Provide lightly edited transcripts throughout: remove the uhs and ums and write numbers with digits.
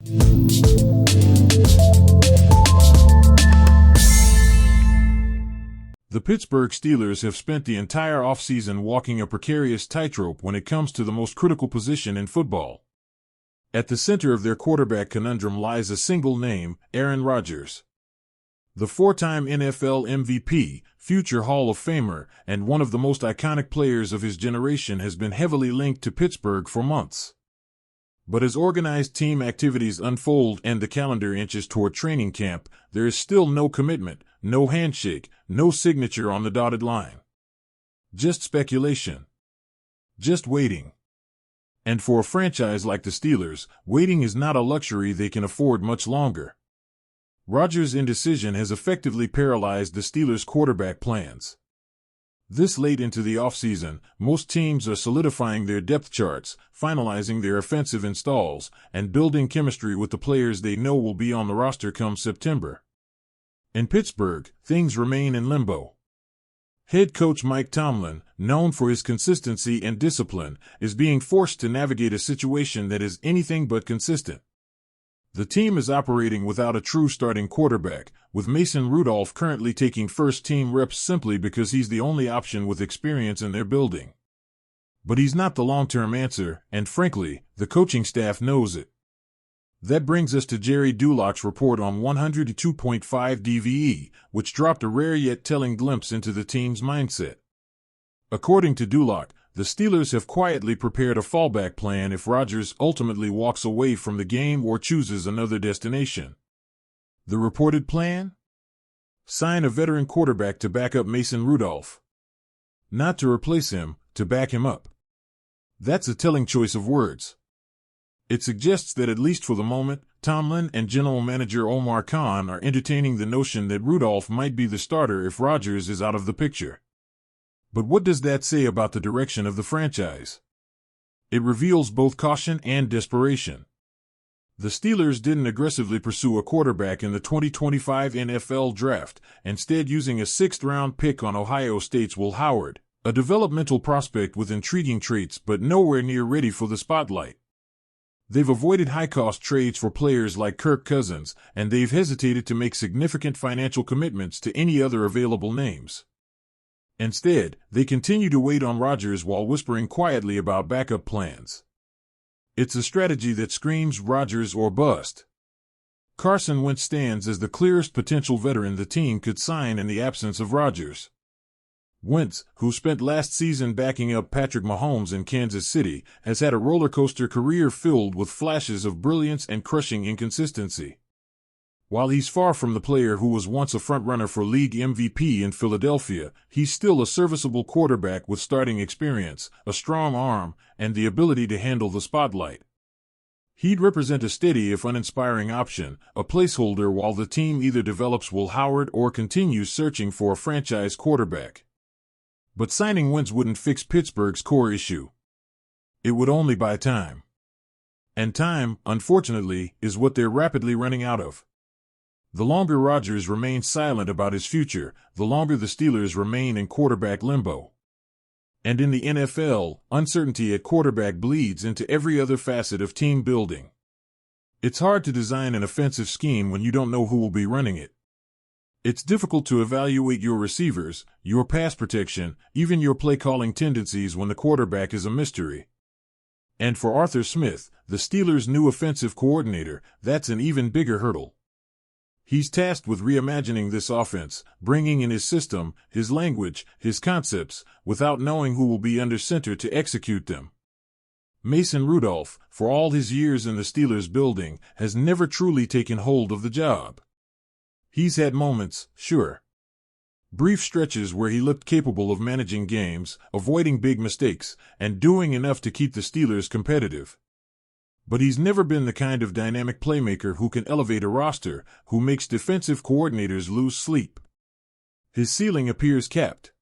The Pittsburgh Steelers have spent the entire offseason walking a precarious tightrope when it comes to the most critical position in football. At the center of their quarterback conundrum lies a single name, Aaron Rodgers. The four-time NFL MVP, future Hall of Famer, and one of the most iconic players of his generation has been heavily linked to Pittsburgh for months. But as organized team activities unfold and the calendar inches toward training camp, there is still no commitment, no handshake, no signature on the dotted line. Just speculation. Just waiting. And for a franchise like the Steelers, waiting is not a luxury they can afford much longer. Rodgers' indecision has effectively paralyzed the Steelers' quarterback plans. This late into the offseason, most teams are solidifying their depth charts, finalizing their offensive installs, and building chemistry with the players they know will be on the roster come September. In Pittsburgh, things remain in limbo. Head coach Mike Tomlin, known for his consistency and discipline, is being forced to navigate a situation that is anything but consistent. The team is operating without a true starting quarterback, with Mason Rudolph currently taking first-team reps simply because he's the only option with experience in their building. But he's not the long-term answer, and frankly, the coaching staff knows it. That brings us to Jerry Dulack's report on 102.5 DVE, which dropped a rare yet telling glimpse into the team's mindset. According to Dulack, the Steelers have quietly prepared a fallback plan if Rodgers ultimately walks away from the game or chooses another destination. The reported plan? Sign a veteran quarterback to back up Mason Rudolph. Not to replace him, to back him up. That's a telling choice of words. It suggests that at least for the moment, Tomlin and General Manager Omar Khan are entertaining the notion that Rudolph might be the starter if Rodgers is out of the picture. But what does that say about the direction of the franchise? It reveals both caution and desperation. The Steelers didn't aggressively pursue a quarterback in the 2025 NFL Draft, instead using a sixth-round pick on Ohio State's Will Howard, a developmental prospect with intriguing traits but nowhere near ready for the spotlight. They've avoided high-cost trades for players like Kirk Cousins, and they've hesitated to make significant financial commitments to any other available names. Instead, they continue to wait on Rodgers while whispering quietly about backup plans. It's a strategy that screams Rodgers or bust. Carson Wentz stands as the clearest potential veteran the team could sign in the absence of Rodgers. Wentz, who spent last season backing up Patrick Mahomes in Kansas City, has had a roller-coaster career filled with flashes of brilliance and crushing inconsistency. While he's far from the player who was once a front-runner for league MVP in Philadelphia, he's still a serviceable quarterback with starting experience, a strong arm, and the ability to handle the spotlight. He'd represent a steady if uninspiring option, a placeholder while the team either develops Will Howard or continues searching for a franchise quarterback. But signing Wentz wouldn't fix Pittsburgh's core issue. It would only buy time. And time, unfortunately, is what they're rapidly running out of. The longer Rodgers remains silent about his future, the longer the Steelers remain in quarterback limbo. And in the NFL, uncertainty at quarterback bleeds into every other facet of team building. It's hard to design an offensive scheme when you don't know who will be running it. It's difficult to evaluate your receivers, your pass protection, even your play-calling tendencies when the quarterback is a mystery. And for Arthur Smith, the Steelers' new offensive coordinator, that's an even bigger hurdle. He's tasked with reimagining this offense, bringing in his system, his language, his concepts, without knowing who will be under center to execute them. Mason Rudolph, for all his years in the Steelers building, has never truly taken hold of the job. He's had moments, sure. Brief stretches where he looked capable of managing games, avoiding big mistakes, and doing enough to keep the Steelers competitive. But he's never been the kind of dynamic playmaker who can elevate a roster, who makes defensive coordinators lose sleep. His ceiling appears capped.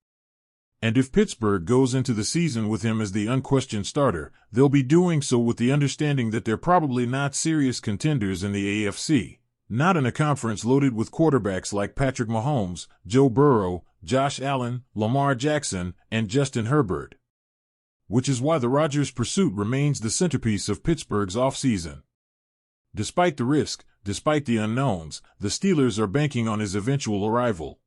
And if Pittsburgh goes into the season with him as the unquestioned starter, they'll be doing so with the understanding that they're probably not serious contenders in the AFC, not in a conference loaded with quarterbacks like Patrick Mahomes, Joe Burrow, Josh Allen, Lamar Jackson, and Justin Herbert. Which is why the Rodgers pursuit remains the centerpiece of Pittsburgh's offseason. Despite the risk, despite the unknowns, the Steelers are banking on his eventual arrival.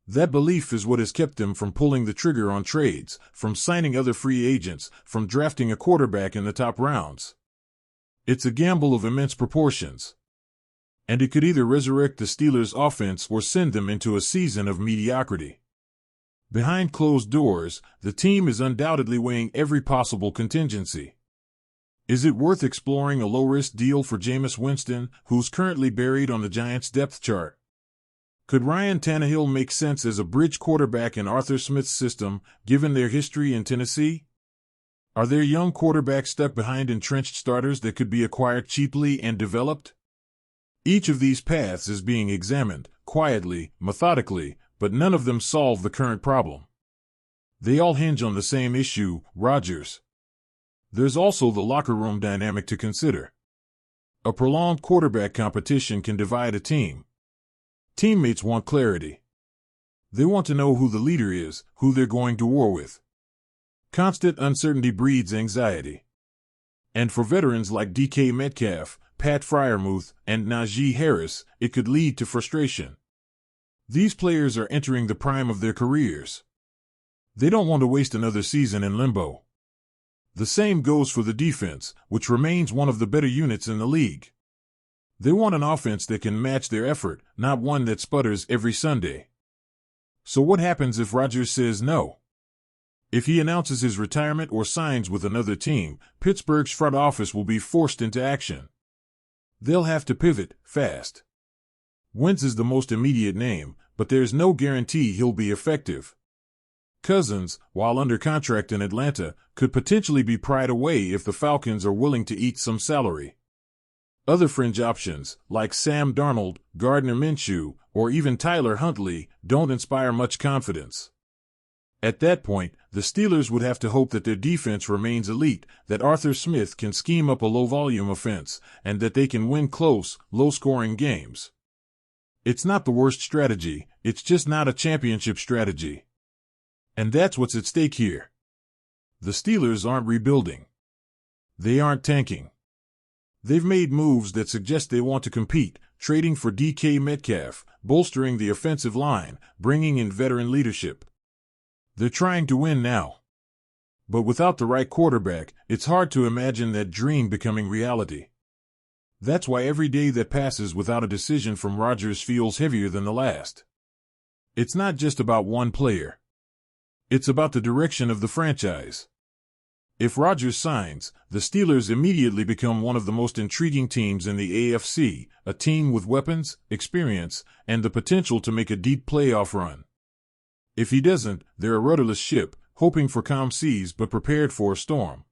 That belief is what has kept them from pulling the trigger on trades, from signing other free agents, from drafting a quarterback in the top rounds. It's a gamble of immense proportions. And it could either resurrect the Steelers' offense or send them into a season of mediocrity. Behind closed doors, the team is undoubtedly weighing every possible contingency. Is it worth exploring a low-risk deal for Jameis Winston, who's currently buried on the Giants' depth chart? Could Ryan Tannehill make sense as a bridge quarterback in Arthur Smith's system, given their history in Tennessee? Are there young quarterbacks stuck behind entrenched starters that could be acquired cheaply and developed? Each of these paths is being examined, quietly, methodically, but none of them solve the current problem. They all hinge on the same issue: Rodgers. There's also the locker room dynamic to consider. A prolonged quarterback competition can divide a team. Teammates want clarity. They want to know who the leader is, who they're going to war with. Constant uncertainty breeds anxiety. And for veterans like DK Metcalf, Pat Freiermuth, and Najee Harris, it could lead to frustration. These players are entering the prime of their careers. They don't want to waste another season in limbo. The same goes for the defense, which remains one of the better units in the league. They want an offense that can match their effort, not one that sputters every Sunday. So what happens if Rodgers says no? If he announces his retirement or signs with another team, Pittsburgh's front office will be forced into action. They'll have to pivot fast. Wentz is the most immediate name, but there's no guarantee he'll be effective. Cousins, while under contract in Atlanta, could potentially be pried away if the Falcons are willing to eat some salary. Other fringe options, like Sam Darnold, Gardner Minshew, or even Tyler Huntley, don't inspire much confidence. At that point, the Steelers would have to hope that their defense remains elite, that Arthur Smith can scheme up a low-volume offense, and that they can win close, low-scoring games. It's not the worst strategy, it's just not a championship strategy. And that's what's at stake here. The Steelers aren't rebuilding. They aren't tanking. They've made moves that suggest they want to compete, trading for DK Metcalf, bolstering the offensive line, bringing in veteran leadership. They're trying to win now. But without the right quarterback, it's hard to imagine that dream becoming reality. That's why every day that passes without a decision from Rodgers feels heavier than the last. It's not just about one player. It's about the direction of the franchise. If Rodgers signs, the Steelers immediately become one of the most intriguing teams in the AFC, a team with weapons, experience, and the potential to make a deep playoff run. If he doesn't, they're a rudderless ship, hoping for calm seas but prepared for a storm.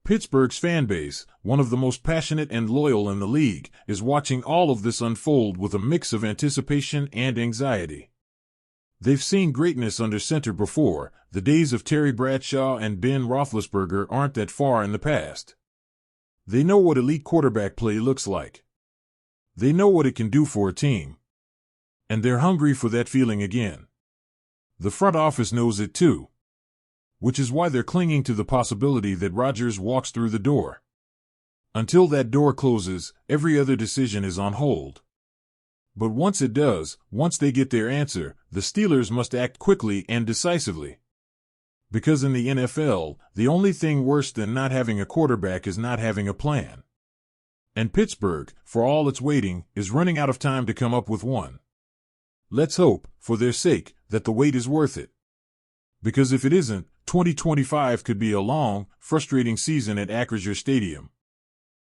Pittsburgh's fanbase, one of the most passionate and loyal in the league, is watching all of this unfold with a mix of anticipation and anxiety. They've seen greatness under center before. The days of Terry Bradshaw and Ben Roethlisberger aren't that far in the past. They know what elite quarterback play looks like. They know what it can do for a team. And they're hungry for that feeling again. The front office knows it too. Which is why they're clinging to the possibility that Rodgers walks through the door. Until that door closes, every other decision is on hold. But once it does, once they get their answer, the Steelers must act quickly and decisively. Because in the NFL, the only thing worse than not having a quarterback is not having a plan. And Pittsburgh, for all its waiting, is running out of time to come up with one. Let's hope, for their sake, that the wait is worth it. Because if it isn't, 2025 could be a long, frustrating season at Acrisure Stadium.